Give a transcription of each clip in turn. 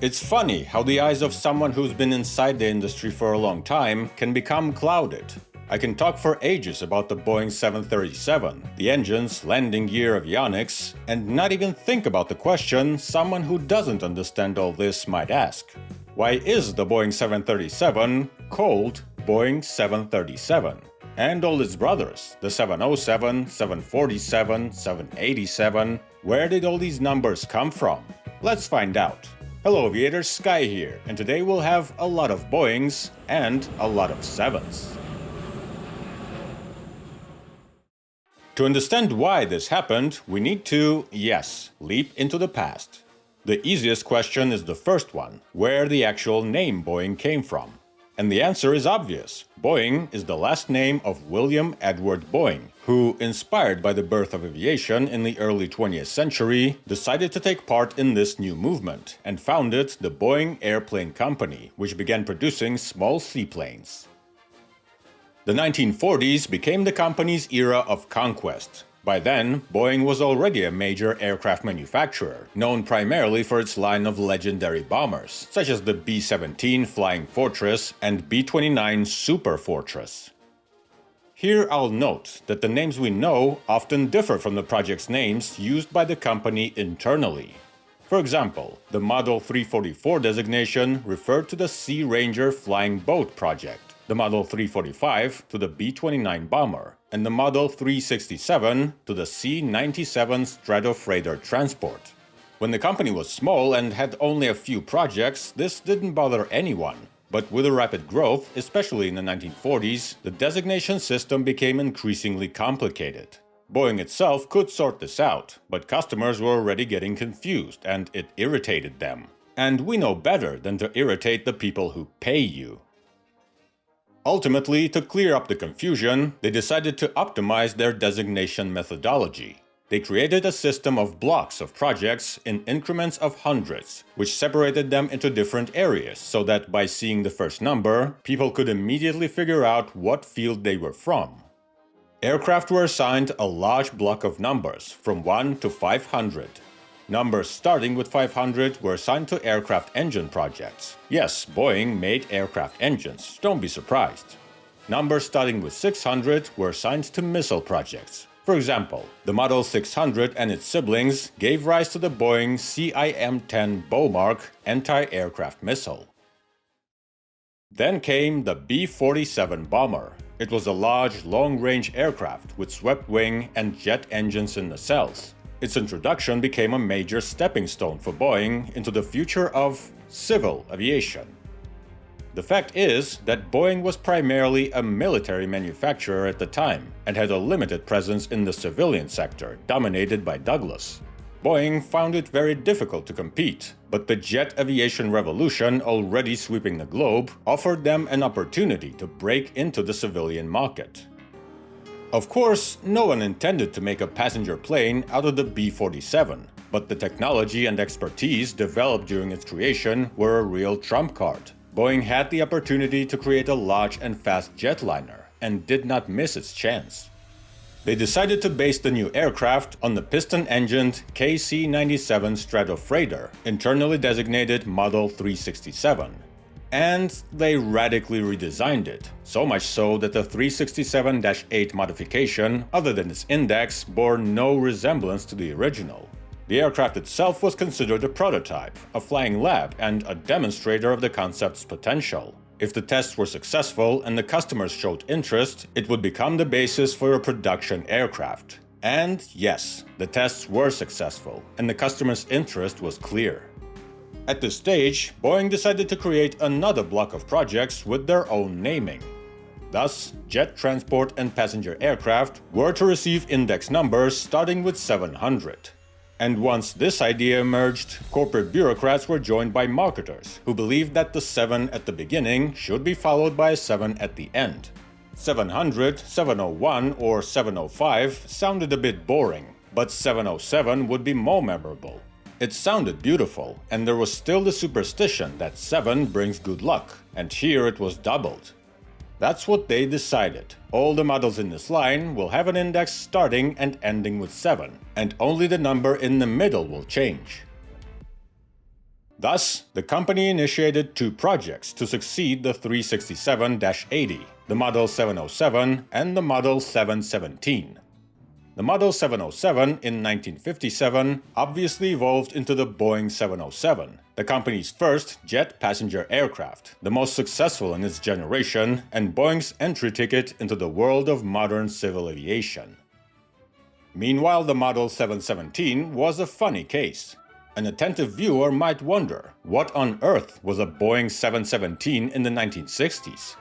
It's funny how the eyes of someone who's been inside the industry for a long time can become clouded. I can talk for ages about the Boeing 737, the engine's landing gear avionics, and not even think about the question someone who doesn't understand all this might ask. Why is the Boeing 737 called Boeing 737? And all its brothers, the 707, 747, 787, where did all these numbers come from? Let's find out. Hello aviators, Sky here, and today we'll have a lot of Boeings and a lot of 7s. To understand why this happened, we need to, yes, leap into the past. The easiest question is the first one, where the actual name Boeing came from. And the answer is obvious. Boeing is the last name of William Edward Boeing, who, inspired by the birth of aviation in the early 20th century, decided to take part in this new movement and founded the Boeing Airplane Company, which began producing small seaplanes. The 1940s became the company's era of conquest. By then, Boeing was already a major aircraft manufacturer, known primarily for its line of legendary bombers, such as the B-17 Flying Fortress and B-29 Super Fortress. Here I'll note that the names we know often differ from the project's names used by the company internally. For example, the Model 344 designation referred to the Sea Ranger Flying Boat project, the Model 345 to the B-29 bomber, and the Model 367 to the C-97 Stratofreighter transport. When the company was small and had only a few projects, this didn't bother anyone. But with the rapid growth, especially in the 1940s, the designation system became increasingly complicated. Boeing itself could sort this out, but customers were already getting confused and it irritated them. And we know better than to irritate the people who pay you. Ultimately, to clear up the confusion, they decided to optimize their designation methodology. They created a system of blocks of projects in increments of hundreds, which separated them into different areas so that by seeing the first number, people could immediately figure out what field they were from. Aircraft were assigned a large block of numbers, from 1 to 500. Numbers starting with 500 were assigned to aircraft engine projects. Yes, Boeing made aircraft engines, don't be surprised. Numbers starting with 600 were assigned to missile projects. For example, the Model 600 and its siblings gave rise to the Boeing CIM-10 Beaumark anti-aircraft missile. Then came the B-47 bomber. It was a large, long-range aircraft with swept wing and jet engines in nacelles. Its introduction became a major stepping stone for Boeing into the future of civil aviation. The fact is that Boeing was primarily a military manufacturer at the time and had a limited presence in the civilian sector, dominated by Douglas. Boeing found it very difficult to compete, but the jet aviation revolution already sweeping the globe offered them an opportunity to break into the civilian market. Of course, no one intended to make a passenger plane out of the B-47, but the technology and expertise developed during its creation were a real trump card. Boeing had the opportunity to create a large and fast jetliner, and did not miss its chance. They decided to base the new aircraft on the piston-engined KC-97 Stratofreighter, internally designated Model 367. And they radically redesigned it, so much so that the 367-8 modification, other than its index, bore no resemblance to the original. The aircraft itself was considered a prototype, a flying lab, and a demonstrator of the concept's potential. If the tests were successful and the customers showed interest, it would become the basis for a production aircraft. And yes, the tests were successful, and the customers' interest was clear. At this stage, Boeing decided to create another block of projects with their own naming. Thus, jet transport and passenger aircraft were to receive index numbers starting with 700. And once this idea emerged, corporate bureaucrats were joined by marketers who believed that the 7 at the beginning should be followed by a 7 at the end. 700, 701, or 705 sounded a bit boring, but 707 would be more memorable. It sounded beautiful, and there was still the superstition that 7 brings good luck, and here it was doubled. That's what they decided. All the models in this line will have an index starting and ending with 7, and only the number in the middle will change. Thus, the company initiated two projects to succeed the 367-80, the Model 707 and the Model 717. The Model 707 in 1957 obviously evolved into the Boeing 707, the company's first jet passenger aircraft, the most successful in its generation, and Boeing's entry ticket into the world of modern civil aviation. Meanwhile, the Model 717 was a funny case. An attentive viewer might wonder, what on earth was a Boeing 717 in the 1960s?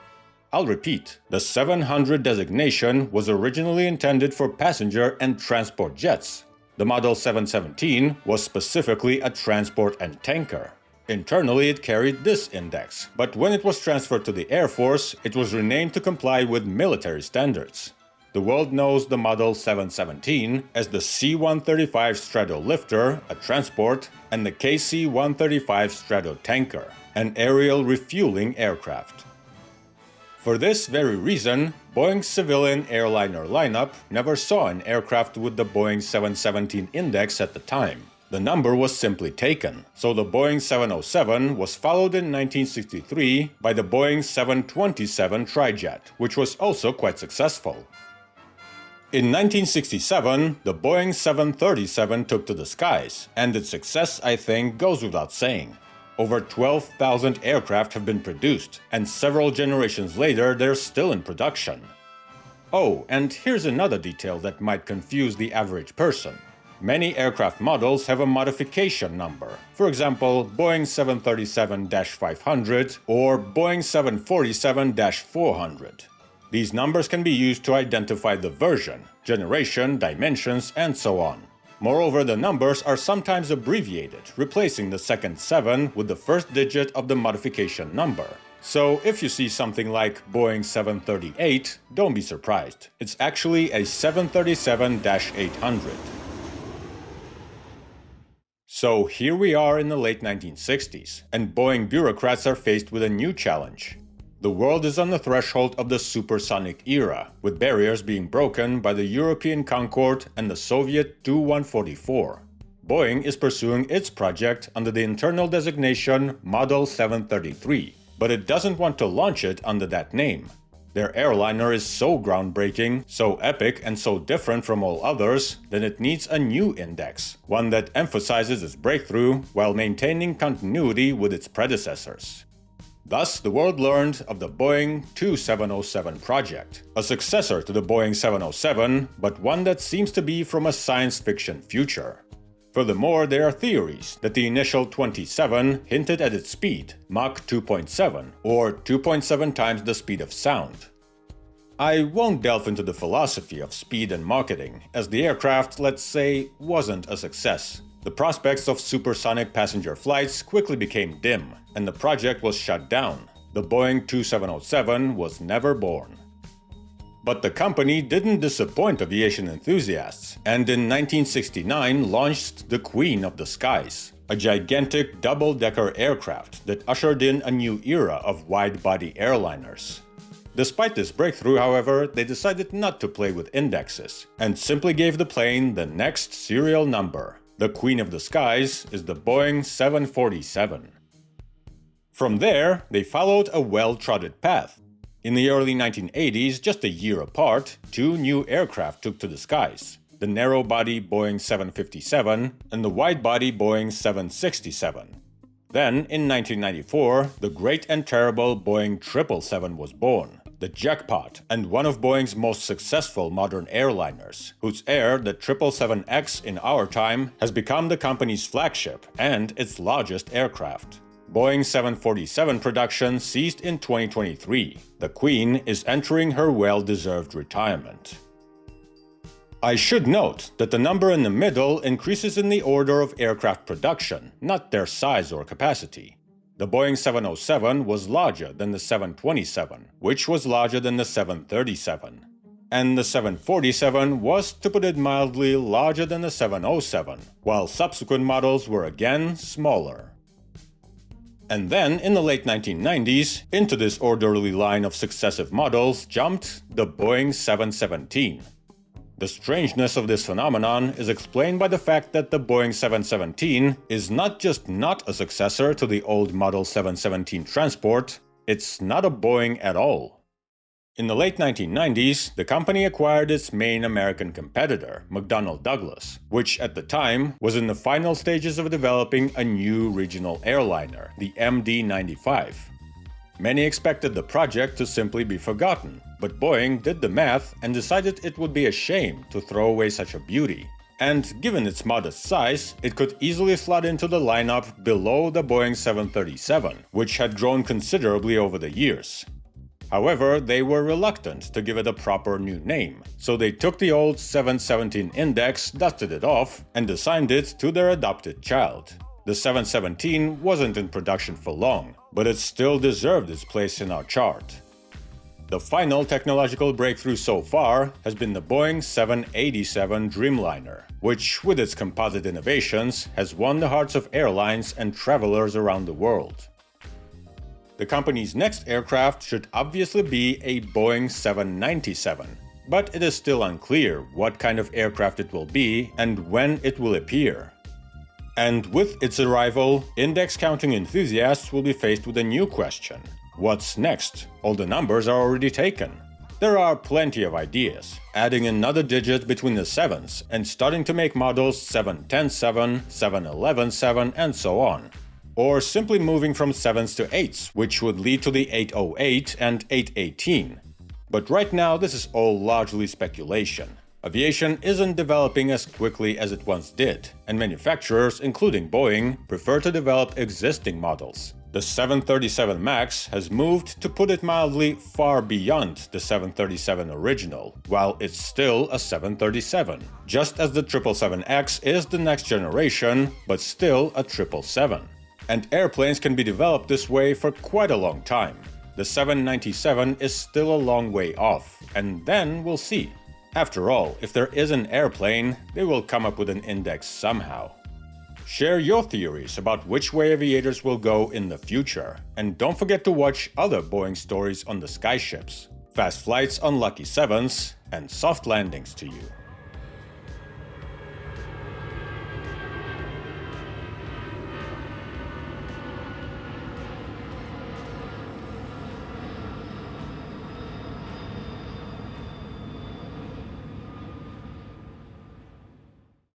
I'll repeat, the 700 designation was originally intended for passenger and transport jets. The Model 717 was specifically a transport and tanker. Internally, it carried this index, but when it was transferred to the Air Force, it was renamed to comply with military standards. The world knows the Model 717 as the C-135 Stratolifter, a transport, and the KC-135 Stratotanker, an aerial refueling aircraft. For this very reason, Boeing's civilian airliner lineup never saw an aircraft with the Boeing 717 index at the time. The number was simply taken, so the Boeing 707 was followed in 1963 by the Boeing 727 Trijet, which was also quite successful. In 1967, the Boeing 737 took to the skies, and its success, I think, goes without saying. Over 12,000 aircraft have been produced, and several generations later they're still in production. Oh, and here's another detail that might confuse the average person. Many aircraft models have a modification number, for example, Boeing 737-500 or Boeing 747-400. These numbers can be used to identify the version, generation, dimensions, and so on. Moreover, the numbers are sometimes abbreviated, replacing the second 7 with the first digit of the modification number. So if you see something like Boeing 738, don't be surprised. It's actually a 737-800. So here we are in the late 1960s, and Boeing bureaucrats are faced with a new challenge. The world is on the threshold of the supersonic era, with barriers being broken by the European Concorde and the Soviet Tu-144. Boeing is pursuing its project under the internal designation Model 733, but it doesn't want to launch it under that name. Their airliner is so groundbreaking, so epic, and so different from all others that it needs a new index, one that emphasizes its breakthrough while maintaining continuity with its predecessors. Thus, the world learned of the Boeing 2707 project, a successor to the Boeing 707, but one that seems to be from a science fiction future. Furthermore, there are theories that the initial 27 hinted at its speed, Mach 2.7, or 2.7 times the speed of sound. I won't delve into the philosophy of speed and marketing, as the aircraft, let's say, wasn't a success. The prospects of supersonic passenger flights quickly became dim, and the project was shut down. The Boeing 2707 was never born. But the company didn't disappoint aviation enthusiasts, and in 1969 launched the Queen of the Skies, a gigantic double-decker aircraft that ushered in a new era of wide-body airliners. Despite this breakthrough, however, they decided not to play with indexes, and simply gave the plane the next serial number. The Queen of the Skies is the Boeing 747. From there, they followed a well-trodden path. In the early 1980s, just a year apart, two new aircraft took to the skies, the narrow-body Boeing 757 and the wide-body Boeing 767. Then, in 1994, the great and terrible Boeing 777 was born, the jackpot, and one of Boeing's most successful modern airliners, whose heir, the 777X in our time, has become the company's flagship and its largest aircraft. Boeing 747 production ceased in 2023. The Queen is entering her well-deserved retirement. I should note that the number in the middle increases in the order of aircraft production, not their size or capacity. The Boeing 707 was larger than the 727, which was larger than the 737. And the 747 was, to put it mildly, larger than the 707, while subsequent models were again smaller. And then, in the late 1990s, into this orderly line of successive models jumped the Boeing 717. The strangeness of this phenomenon is explained by the fact that the Boeing 717 is not just not a successor to the old Model 717 transport, it's not a Boeing at all. In the late 1990s, the company acquired its main American competitor, McDonnell Douglas, which at the time was in the final stages of developing a new regional airliner, the MD-95. Many expected the project to simply be forgotten, but Boeing did the math and decided it would be a shame to throw away such a beauty. And given its modest size, it could easily slot into the lineup below the Boeing 737, which had grown considerably over the years. However, they were reluctant to give it a proper new name, so they took the old 717 index, dusted it off, and assigned it to their adopted child. The 717 wasn't in production for long, but it still deserved its place in our chart. The final technological breakthrough so far has been the Boeing 787 Dreamliner, which, with its composite innovations, has won the hearts of airlines and travelers around the world. The company's next aircraft should obviously be a Boeing 797, but it is still unclear what kind of aircraft it will be and when it will appear. And with its arrival, index counting enthusiasts will be faced with a new question. What's next? All the numbers are already taken. There are plenty of ideas, adding another digit between the 7s and starting to make models 710-7, 711-7, and so on. Or simply moving from 7s to 8s, which would lead to the 808 and 818. But right now, this is all largely speculation. Aviation isn't developing as quickly as it once did, and manufacturers, including Boeing, prefer to develop existing models. The 737 MAX has moved, to put it mildly, far beyond the 737 original, while it's still a 737, just as the 777X is the next generation, but still a 777. And airplanes can be developed this way for quite a long time. The 797 is still a long way off, and then we'll see. After all, if there is an airplane, they will come up with an index somehow. Share your theories about which way aviators will go in the future, and don't forget to watch other Boeing stories on the skyships. Fast flights on lucky 7s, and soft landings to you.